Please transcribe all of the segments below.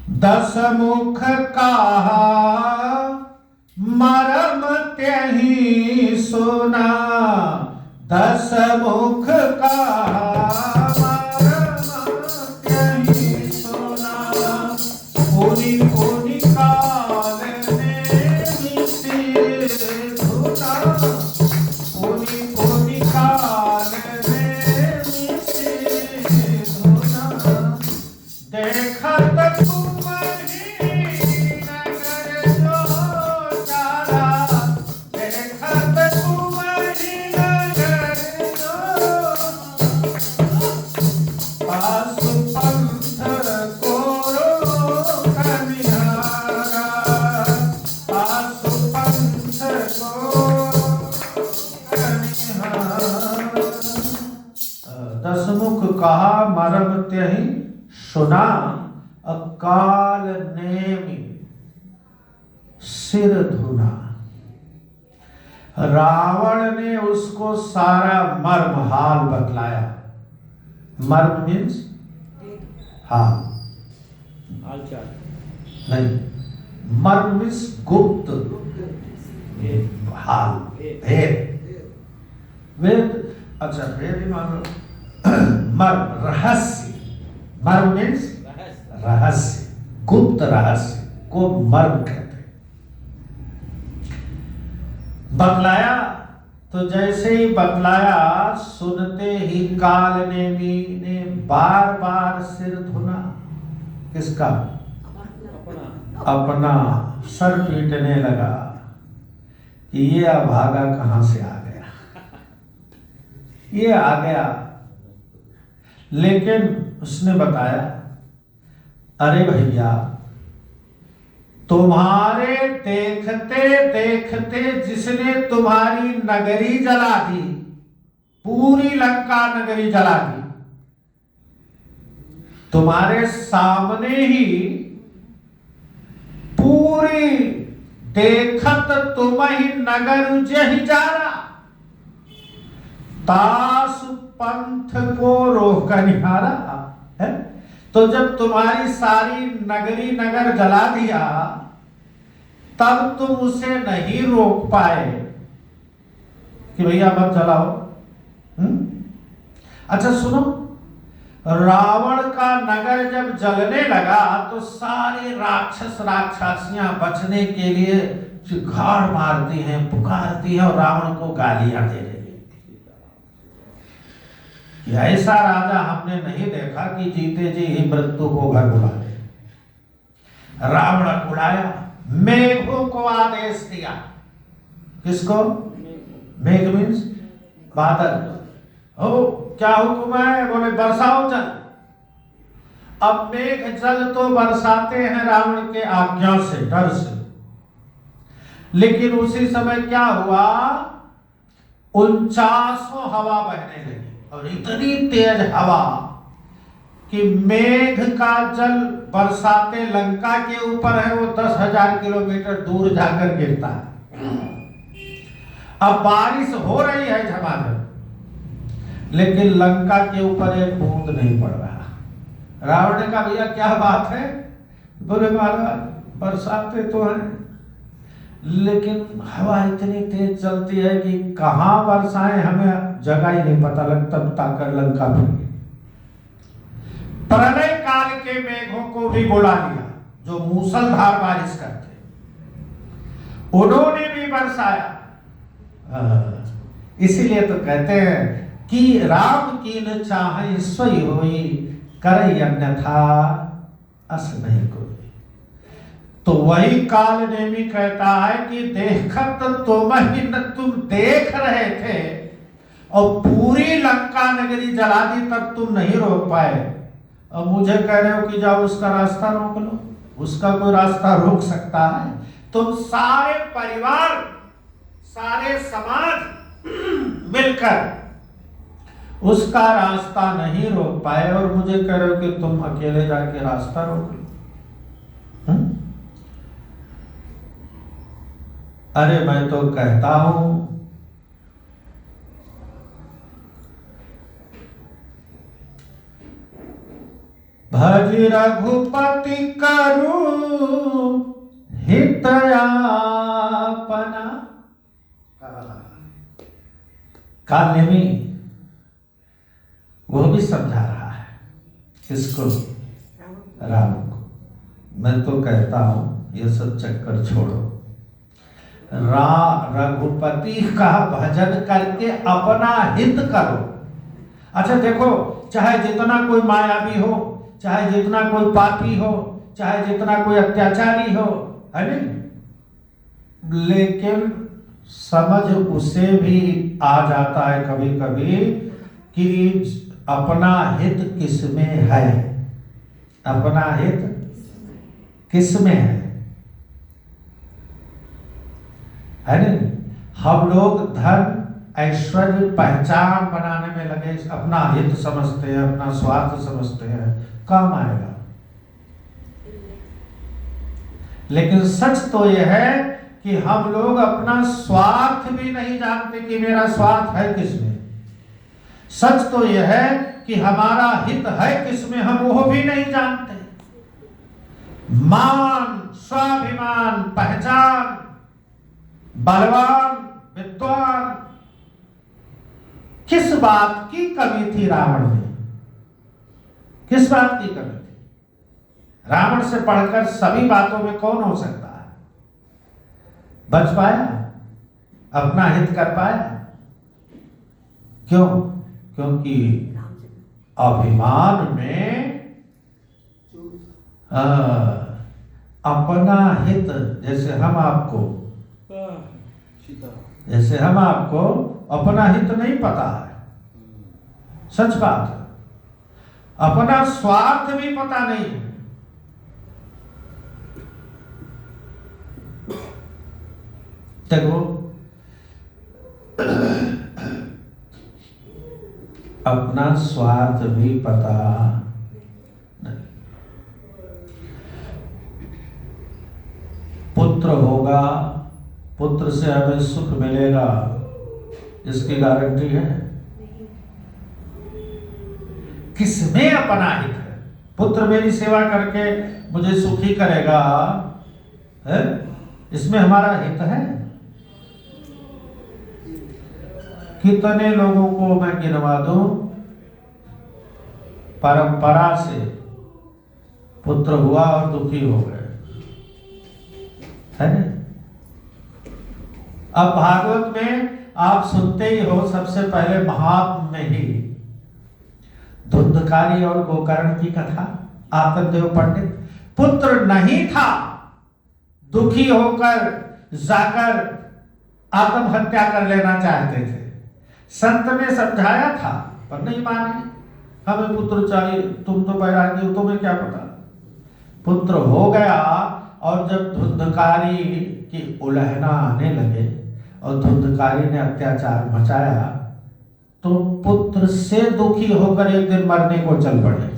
दस मुख कहा मरम त्यहि सुना, दस मुख कहा मरम त्यहि सुना, पुनि पुनि काल ने मिसिर धुना, पुनि पुनि काल ने मिसिर धुना, देखत दसमुख कहा मरम त्यहि सुना, अकाल नेमि सिर धुना। रावण ने उसको सारा मर्म हाल बतलाया। मर्म मीन्स हाल, नहीं, मर्म मीन्स गुप्त हाल, भेद। वेद, अच्छा भेद ही मान लो। मर्म रहस्य, मर्म मीन्स रहस्य, गुप्त रहस्य को मर्म कहते हैं। बतलाया, तो जैसे ही बतलाया सुनते ही काल नेमि ने बार बार सिर धुना। किसका? अपना सर पीटने लगा कि ये अभागा कहां से आ गया, ये आ गया। लेकिन उसने बताया, अरे भैया, तुम्हारे देखते देखते जिसने तुम्हारी नगरी जला दी, पूरी लंका नगरी जला दी, तुम्हारे सामने ही पूरी देखत तुम ही नगर उजहि जारा, तास पंथ को रोक निहारा है। तो जब तुम्हारी सारी नगरी नगर जला दिया, तब तुम उसे नहीं रोक पाए कि भैया मत जलाओ। अच्छा सुनो, रावण का नगर जब जलने लगा तो सारे राक्षस राक्षसियां बचने के लिए चिघाड़ मारती हैं, पुकारती हैं और रावण को गालियां दे रही। ऐसा राजा हमने नहीं देखा कि जीते जी ही मृत्यु को घर बुला ले। रावण उड़ाया, मेघों को आदेश दिया। किसको? मेघ मीन्स बादल। ओ क्या हुक्म है? बोले बरसाओ जल। अब मेघ जल तो बरसाते हैं रावण के आज्ञा से, डर से। लेकिन उसी समय क्या हुआ, 49 हवा बहने लगी और इतनी तेज हवा कि मेघ का जल बरसाते लंका के ऊपर है, वो 10,000 किलोमीटर दूर जाकर गिरता है। अब बारिश हो रही है झमाझम, लेकिन लंका के ऊपर एक बूंद नहीं पड़ रहा। रावण ने कहा, भैया क्या बात है? बोले महाराज बरसाते तो हैं, लेकिन हवा इतनी तेज चलती है कि कहां बरसाएं हमें जगह ही नहीं पता लगता, ताकर लंका में। प्रलय काल के मेघों को भी बुला लिया जो मूसलधार बारिश करते, उन्होंने भी बरसाया। इसीलिए तो कहते हैं कि राम की न चाहे सोई होई, करे अन्यथा अस नहीं कोई। तो वही काल नेमी कहता है कि देखत तुम देख रहे थे और पूरी लंका नगरी जला दी, तब तुम नहीं रोक पाए। अब मुझे कह रहे हो कि जाओ उसका रास्ता रोक लो। उसका कोई रास्ता रोक सकता है? तुम सारे परिवार, सारे समाज मिलकर उसका रास्ता नहीं रोक पाए और मुझे कह रहे हो कि तुम अकेले जाके रास्ता रोक लो। अरे मैं तो कहता हूं भज रघुपति करु हित आपना। कालनेमी वो भी समझा रहा है किसको? राम को। मैं तो कहता हूं ये सब चक्कर छोड़ो, रघुपति का भजन करके अपना हित करो। अच्छा देखो, चाहे जितना कोई मायावी हो, चाहे जितना कोई पापी हो, चाहे जितना कोई अत्याचारी हो, है नहीं, लेकिन समझ उसे भी आ जाता है कभी कभी कि अपना हित किसमें है, अपना हित किसमें है नहीं। हम लोग धन ऐश्वर्य पहचान बनाने में लगे, अपना हित समझते हैं, अपना स्वार्थ समझते हैं, काम आएगा। लेकिन सच तो यह है कि हम लोग अपना स्वार्थ भी नहीं जानते कि मेरा स्वार्थ है किसमें। सच तो यह है कि हमारा हित है किसमें, हम वो भी नहीं जानते। मान, स्वाभिमान, पहचान, बलवान, विद्वान, किस बात की कमी थी रावण में? किस बात की कमी थी? रावण से पढ़कर सभी बातों में कौन हो सकता है? बच पाया? अपना हित कर पाया? क्यों? क्योंकि अभिमान में अपना हित, जैसे हम आपको अपना हित नहीं पता है, सच बात है। अपना स्वार्थ भी पता नहीं है। देखो, अपना स्वार्थ भी पता नहीं। पुत्र होगा, पुत्र से हमें सुख मिलेगा, इसकी गारंटी है? किसमें अपना हित है? पुत्र मेरी सेवा करके मुझे सुखी करेगा, है? इसमें हमारा हित है? कितने लोगों को मैं गिनवा दूं, परंपरा से पुत्र हुआ और दुखी हो गए, है ना? अब भागवत में आप सुनते ही हो, सबसे पहले महात्म में ही धुंधकारी और गोकर्ण की कथा। आत्मदेव पंडित पुत्र नहीं था, दुखी होकर जाकर आत्महत्या कर लेना चाहते थे। संत ने समझाया था पर नहीं माने। हमें पुत्र चाहिए, तुम तो बैरागी हो, तुम्हें क्या पता। पुत्र हो गया, और जब धुंधकारी की उलहना आने लगे और धुंधकारी ने अत्याचार मचाया, तो पुत्र से दुखी होकर एक दिन मरने को चल पड़े।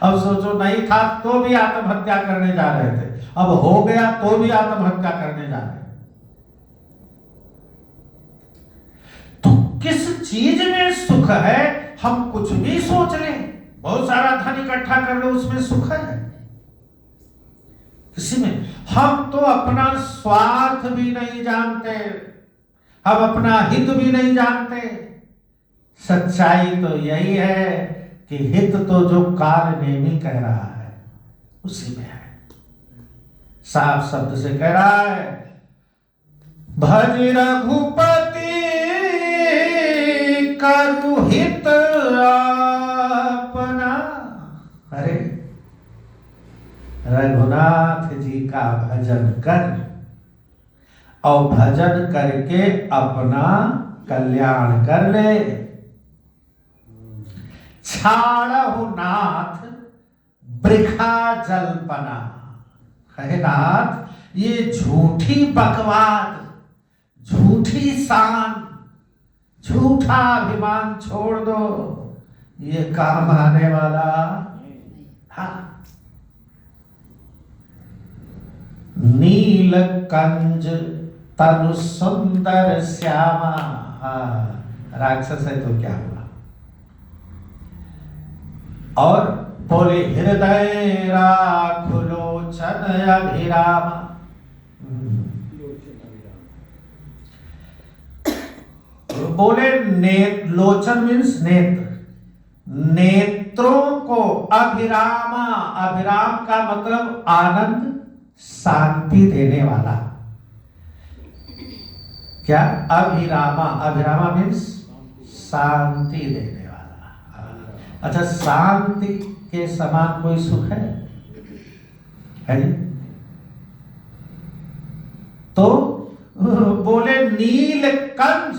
अब सोचो, नहीं था तो भी आत्महत्या करने जा रहे थे, अब हो गया तो भी आत्महत्या करने जा रहे। तो किस चीज में सुख है? हम कुछ भी सोच लें, बहुत सारा धन इकट्ठा कर लो, उसमें सुख है? किसी में? हम तो अपना स्वार्थ भी नहीं जानते, हम अपना हित भी नहीं जानते। सच्चाई तो यही है कि हित तो जो कालनेमी कह रहा है उसी में है। साफ शब्द से कह रहा है, भज रघुपति करु हित अपना। अरे रघुनाथ जी का भजन कर, और भजन करके अपना कल्याण कर ले। छाड़हु नाथ वृखा जल्पना। है नाथ, ये झूठी बकवाद, झूठी शान, झूठा अभिमान छोड़ दो, ये काम आने वाला। हाँ, नील कंज तनु सुंदर श्यामा। हाँ, राक्षस है तो क्या हुआ? और बोले हृदय राख लोचन अभिराम। बोले लोचन मीन्स नेत्र, नेत्रों को अभिरामा, अभिराम का मतलब आनंद शांति देने वाला। क्या अभिरामा, अभिरामा मीन्स शांति देने वाला। अच्छा, शांति के समान कोई सुख है जी? तो बोले नीलकंज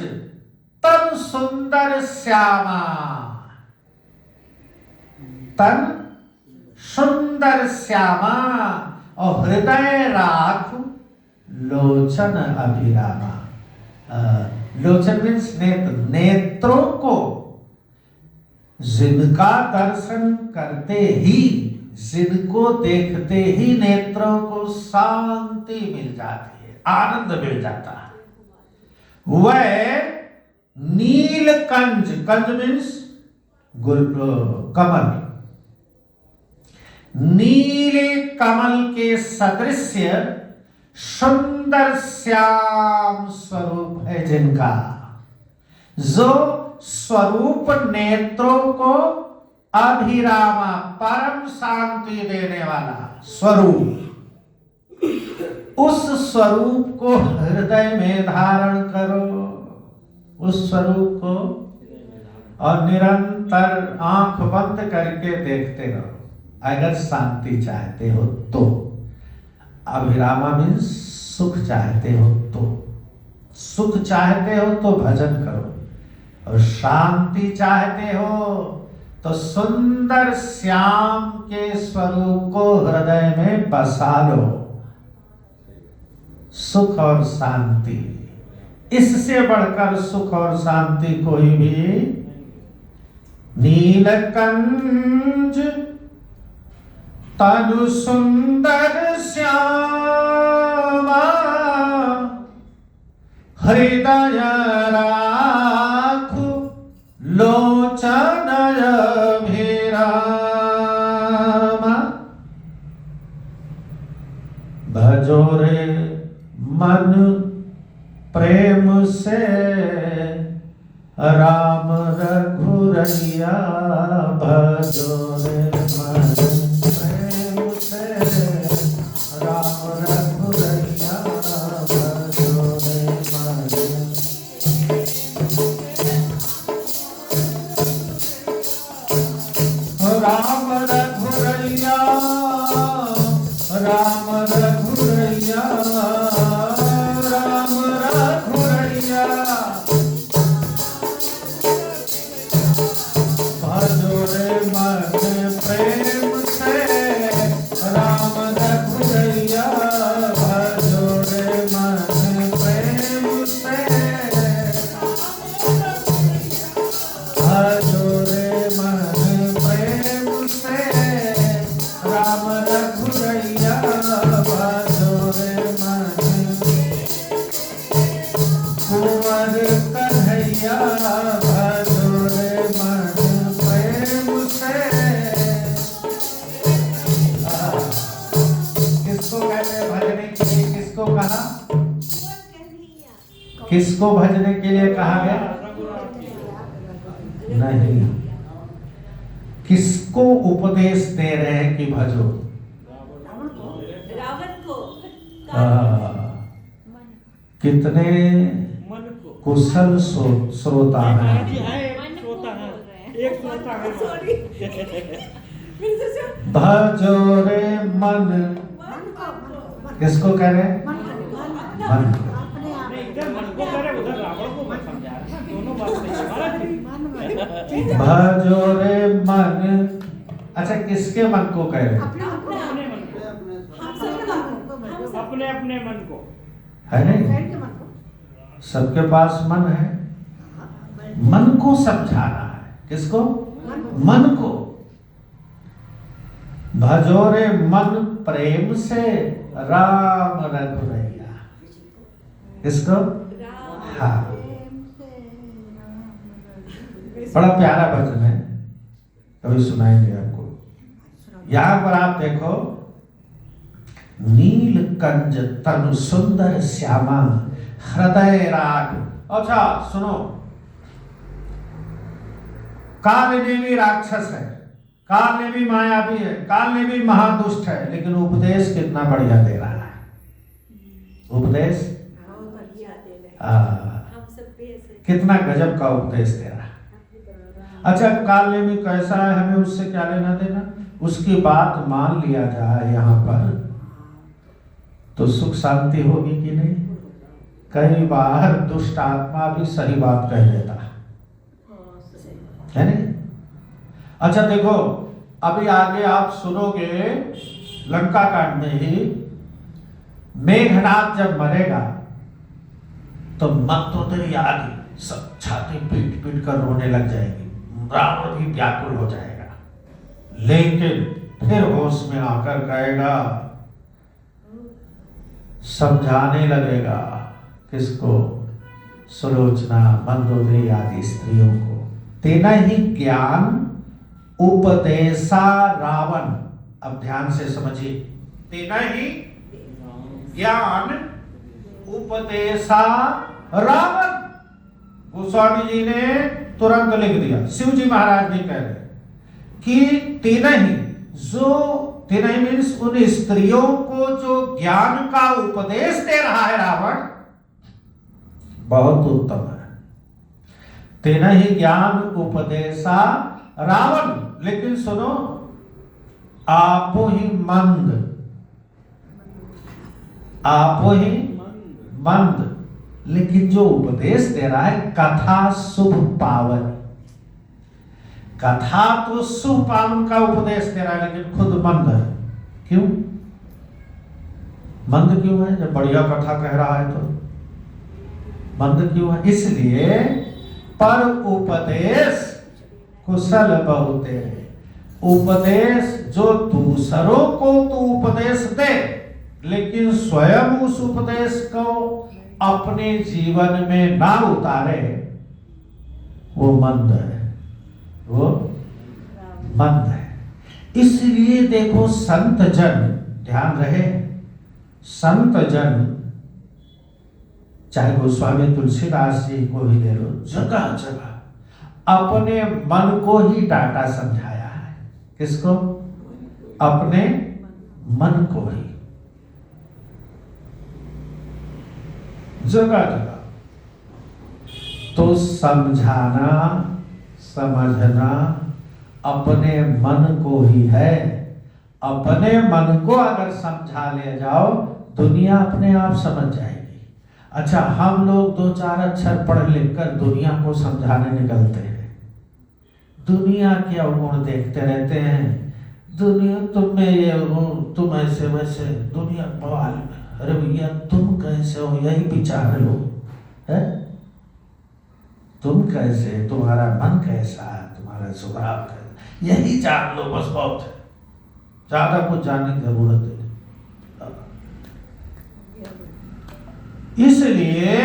तन सुंदर श्यामा, तन सुंदर श्यामा और हृदय राख लोचन अभिरामा। लोचन मीन्स नेत्र, नेत्रों को जिनका दर्शन करते ही, जिनको देखते ही नेत्रों को शांति मिल जाती है, आनंद मिल जाता है, वह नीलकंज, कंज मीन्स कमल, नीले कमल के सदृश्य सुंदर श्याम स्वरूप है जिनका, जो स्वरूप नेत्रों को अभिरामा, परम शांति देने वाला स्वरूप, उस स्वरूप को हृदय में धारण करो, उस स्वरूप को, और निरंतर आंख बंद करके देखते रहो अगर शांति चाहते हो तो। अभिरामा मीन्स सुख चाहते हो तो, सुख चाहते हो तो भजन करो, और शांति चाहते हो तो सुंदर श्याम के स्वरूप को हृदय में बसा लो। सुख और शांति, इससे बढ़कर सुख और शांति कोई भी। नीलकंज तनु सुंदर श्यामा, हृदय राख लोचन अभिरामा। भजो रे मन प्रेम से राम रघुरैया, भजो रे मन प्रेम से राम रघुरैया, भजो रे मन। राम रघुरैया, राम रघुरैया, राम रघुरैया, भजो रे मन प्रेम से राम रघुरैया, भजो रे मन प्रेम से, भजो रे मन प्रेम से राम रघुरैया, भजो रे मन। कुंवर कन्हैया, भजो रे मन प्रेम से। किसको कहते हैं भजने के लिए? किसको कहा? किसको भजने के लिए कहा गया? नहीं, किसको उपदेश दे रहे हैं कि भजो? रावण को। कितने कुशल श्रोता हैं। भजो रे मन, किसको कह रहे हैं? मन। भजो रे मन, अच्छा किसके मन को कह रहे हैं? अपने अपने मन को है नहीं? सबके पास मन है, मन को समझाना है। किसको? मन को। भजो रे मन प्रेम से राम रघुरैया। किसको? हाँ, बड़ा प्यारा भजन है, कभी सुनाएंगे आप। यहां पर आप देखो, नीलकंज तनु सुंदर श्यामा हृदय राग। अच्छा सुनो, कालनेमी राक्षस है, कालनेमी मायावी है, कालनेमी महादुष्ट है, लेकिन उपदेश कितना बढ़िया दे रहा है। उपदेश कितना गजब का उपदेश दे रहा है। अच्छा, कालनेमी कैसा है, हमें उससे क्या लेना देना, उसकी बात मान लिया जाए यहाँ पर तो सुख शांति होगी कि नहीं। कई बार दुष्ट आत्मा भी सही बात कह देता है नहीं। अच्छा देखो, अभी आगे आप सुनोगे लंका कांड में ही, मेघनाद जब मरेगा तो मंदोदरी आदि सब छाती पीट पीट कर रोने लग जाएगी, रावण भी व्याकुल हो जाएगा, लेकिन फिर होश में आकर कहेगा, समझाने लगेगा किसको, सुलोचना मंदोदरी आदि स्त्रियों को, तेना ही ज्ञान उपदेशा रावण। अब ध्यान से समझिए, तेना ही ज्ञान उपदेशा रावण। गोस्वामी जी ने तुरंत लिख दिया, शिव जी महाराज भी कह रहे कि तेना ही, जो तेना ही मीन्स उन स्त्रियों को जो ज्ञान का उपदेश दे रहा है रावण, बहुत उत्तम है। तेना ही ज्ञान उपदेशा रावण। लेकिन सुनो, आपो ही मंद, आपो ही मंद, लेकिन जो उपदेश दे रहा है कथा शुभ पावन। कथा तो शुभ पावन का उपदेश दे रहा है, लेकिन खुद मंद है। क्यों मंद क्यों है? जब बढ़िया कथा कह रहा है तो मंद क्यों है? इसलिए पर उपदेश कुशल बहुते। उपदेश जो दूसरों को तो उपदेश दे, लेकिन स्वयं उस उपदेश को अपने जीवन में ना उतारे, वो मंद है, वो मंद है। इसलिए देखो, संत जन, ध्यान रहे, संत जन, चाहे गोस्वामी तुलसीदास जी को ही ले लो, जगह जगह अपने मन को ही डांटा समझाया है। किसको? अपने मन को ही, जगह जगह। तो समझाना समझना अपने मन को ही है। अपने मन को अगर समझा ले जाओ, दुनिया अपने आप समझ जाएगी। अच्छा, हम लोग दो चार अक्षर पढ़ लिख कर दुनिया को समझाने निकलते हैं। दुनिया के अवगुण देखते रहते हैं, दुनिया तुम में ये हो, तुम ऐसे वैसे, दुनिया बवाल में, अरे भैया तुम कैसे हो यही विचार लो, है? तुम कैसे, तुम्हारा मन कैसा है, तुम्हारा स्वभाव कैसा, यही जान लो बस, बहुत है, ज्यादा कुछ जानने की जरूरत नहीं। इसलिए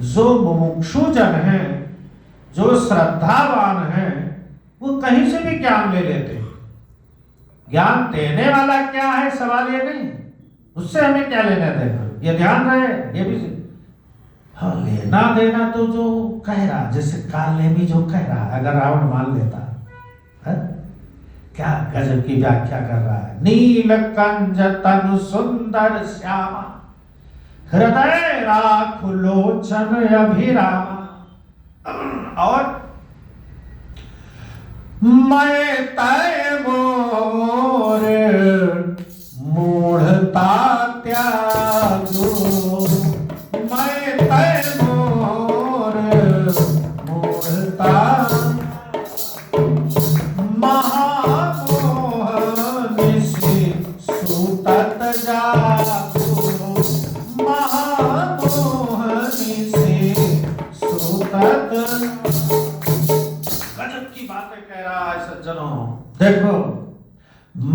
जो मुमुक्षु जन हैं, जो श्रद्धावान हैं, वो कहीं से भी ज्ञान ले लेते हैं। ज्ञान देने वाला क्या है, सवाल ये नहीं, उससे हमें क्या लेना देना, ये ध्यान रहे। ये भी हाँ, लेना देना तो जो कह रहा, जैसे कालनेमी जो कह रहा, अगर रावण मान लेता है, क्या गजब की व्याख्या कर रहा है। नीलकंज तनु सुंदर श्यामा हृदय राख लोचन अभिरामा। और मैं तय मोर मूढ़ता त्यागो, मैं तय मोर मूढ़ता महामोह निशि सुतत जागो, महामोह निशि सुतत। गजब की बातें कह रहा है सज्जनों। देखो,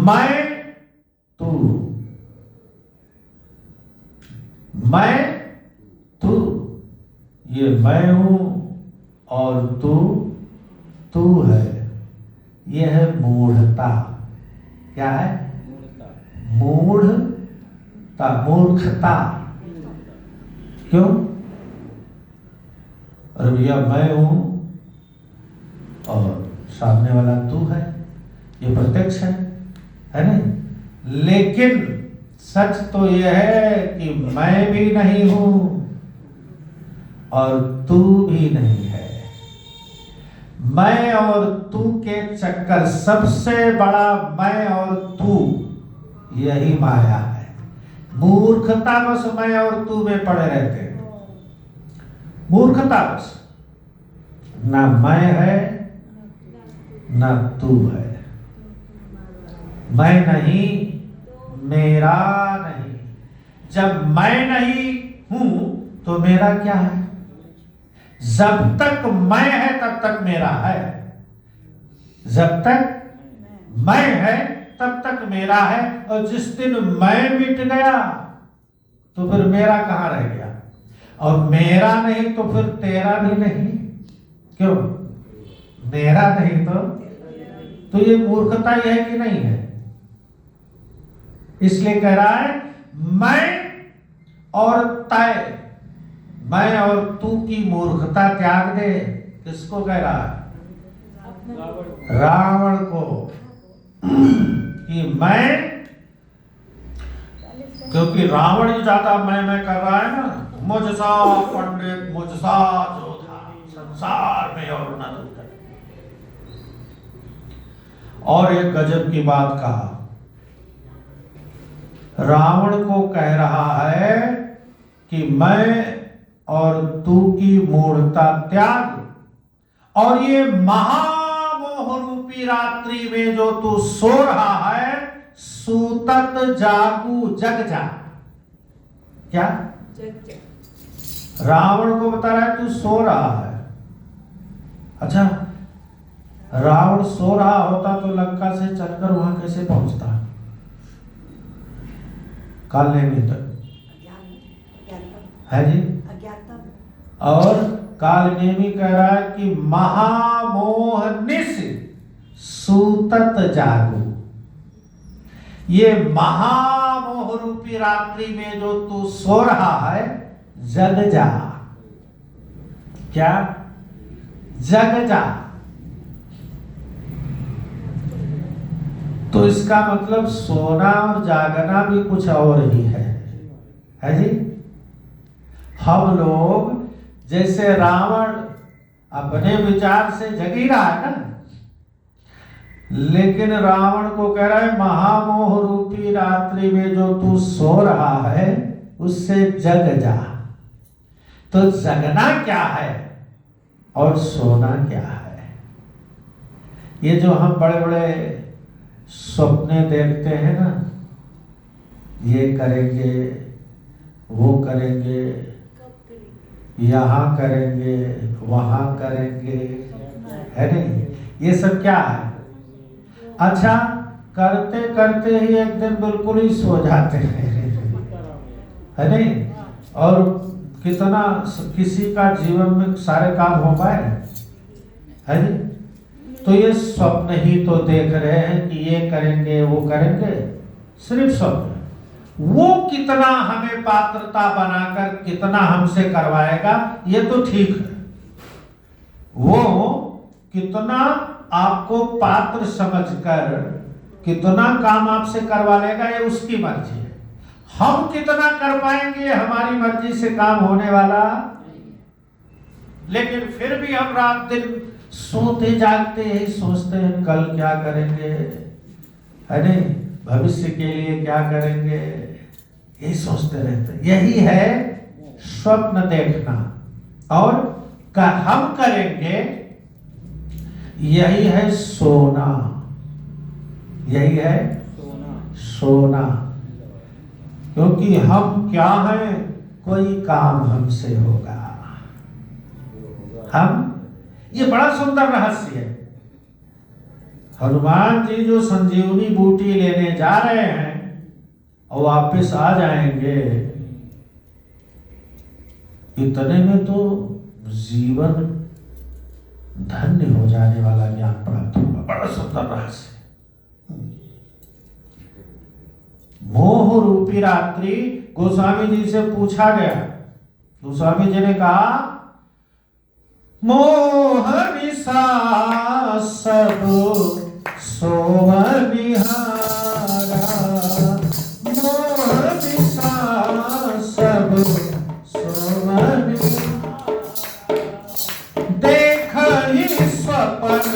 मैं तू, मैं तू, ये मैं हूं और तू तू है, यह है मूढ़ता। क्या है? मूढ़ता, मूर्खता। क्यों? अरे भैया मैं हूं और सामने वाला तू है, ये प्रत्यक्ष है नहीं? लेकिन सच तो यह है कि मैं भी नहीं हूं और तू भी नहीं है। मैं और तू के चक्कर, सबसे बड़ा मैं और तू, यही माया है। मूर्खता बस मैं और तू में पड़े रहते हैं। मूर्खता बस, ना मैं है ना तू है। मैं नहीं, मेरा नहीं। जब मैं नहीं हूं तो मेरा क्या है? जब तक मैं है तब तक मेरा है। जब तक मैं है तब तक मेरा है, और जिस दिन मैं मिट गया तो फिर मेरा कहां रह गया? और मेरा नहीं तो फिर तेरा भी नहीं। क्यों? मेरा नहीं तो ये मूर्खता ही है कि नहीं है? इसलिए कह रहा है मैं और तय, मैं और तू की मूर्खता त्याग दे। किसको कह रहा है? रावण को। कि मैं, क्योंकि रावण ही ज्यादा मैं कर रहा है ना, मुझसा पंडित, मुझसा जोधा, संसार में और न दूसरा। और एक गजब की बात कहा, रावण को कह रहा है कि मैं और तू की मूढ़ता त्याग, और ये महामोह रूपी रात्रि में जो तू सो रहा है, सूतत जागू जग जा। क्या? रावण को बता रहा है तू सो रहा है। अच्छा, रावण सो रहा होता तो लंका से चलकर वहां कैसे पहुंचता? कालनेमी तक है जी। और कालनेमी कह रहा है कि महामोह निश सूतत जागू। ये महामोह रूपी रात्रि में जो तू सो रहा है, जग जा। क्या? जग जा। तो इसका मतलब सोना और जागना भी कुछ और ही है जी। हम लोग जैसे रावण अपने विचार से जग ही रहा है ना, लेकिन रावण को कह रहा है महामोह रूपी रात्रि में जो तू सो रहा है उससे जग जा। तो जगना क्या है और सोना क्या है? ये जो हम बड़े बड़े सपने देखते हैं ना, ये करेंगे, वो करेंगे, यहाँ करेंगे, वहां करेंगे, है नहीं? ये सब क्या है? अच्छा, करते करते ही एक दिन बिल्कुल ही सो जाते हैं, है नहीं? और कितना किसी का जीवन में सारे काम हो पाए, है नहीं? तो ये स्वप्न ही तो देख रहे हैं कि ये करेंगे, वो करेंगे, सिर्फ स्वप्न। वो कितना हमें पात्रता बनाकर कितना हमसे करवाएगा ये तो ठीक है। वो कितना आपको पात्र समझकर कितना काम आपसे करवा लेगा ये उसकी मर्जी है। हम कितना कर पाएंगे हमारी मर्जी से काम होने वाला। लेकिन फिर भी हम रात दिन सोते जागते यही सोचते हैं कल क्या करेंगे, है नहीं? भविष्य के लिए क्या करेंगे, यही सोचते रहते हैं। यही है स्वप्न देखना। और हम करेंगे यही है सोना। यही है सोना। क्योंकि हम क्या हैं, कोई काम हमसे होगा। हम, ये बड़ा सुंदर रहस्य है। हनुमान जी जो संजीवनी बूटी लेने जा रहे हैं और वापस आ जाएंगे, इतने में तो जीवन धन्य हो जाने वाला ज्ञान प्राप्त होगा। बड़ा सुंदर रहस्य। रूपी रात्रि गोस्वामी जी से पूछा गया। गोस्वामी जी ने कहा मोह निशा सब सोवनिहारा, मोह निशा सब सोवनिहारा, देख ही स्वप्न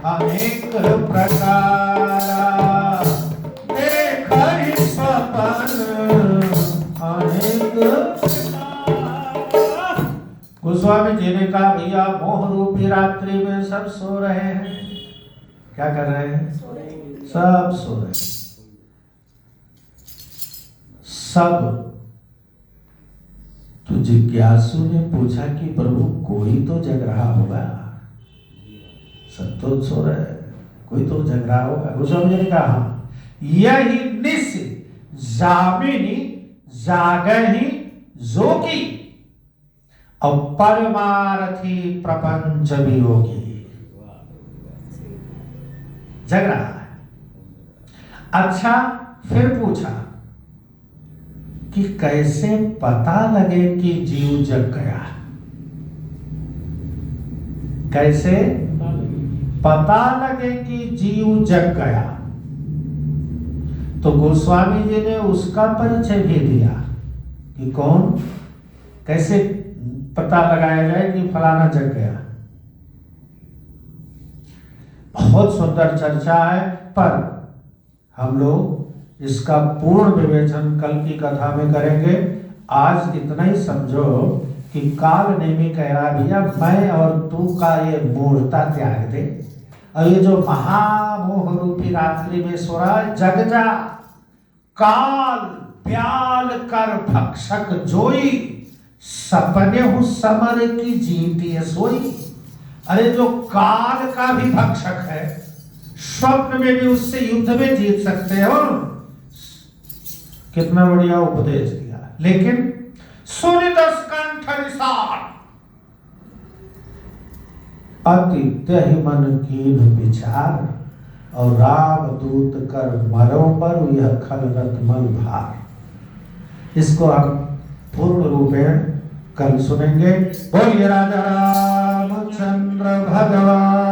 अनेक प्रकारा, देख ही स्वप्न अनेक। गोस्वामी जी ने कहा भैया मोह रूपी रात्रि में सब सो रहे हैं। क्या कर रहे हैं? सब सो रहे हैं। सब। तो जिज्ञासु ने पूछा कि प्रभु कोई तो जग रहा होगा, सब तो सो रहे हैं, कोई तो जग रहा होगा। गोस्वामी जी ने कहा यही निस जामिनी जागही जोगी और परमार्थी प्रपंच वियोगी। जग रहा है। अच्छा, फिर पूछा कि कैसे पता लगे कि जीव जग गया? कैसे पता लगे कि जीव जग गया? तो गोस्वामी जी ने उसका परिचय भी दिया कि कौन, कैसे पता लगाया जाए कि फलाना जग गया। बहुत सुंदर चर्चा है, पर हम लोग इसका पूर्ण विवेचन कल की कथा में करेंगे। आज इतना ही समझो कि काल नेमी कह रहा भैया मैं और तू का ये मूर्ता त्याग दे, और ये जो महामोह रूपी रात्रि में सो रहा है, जग जा। काल प्याल कर भक्षक जोई, सपने हूं समर की जीती सोई। अरे जो काल का भी भक्षक है, स्वप्न में भी उससे युद्ध में जीत सकते हो। कितना बढ़िया उपदेश दिया। लेकिन सुनिदस कंठ निसार, अति त्यहि मन कीन विचार, और राम दूत कर मरो पर यह खल रत मल भार। इसको हम पूर्ण रूप में कल सुनेंगे। बोलिए राजा रामचंद्र भगवान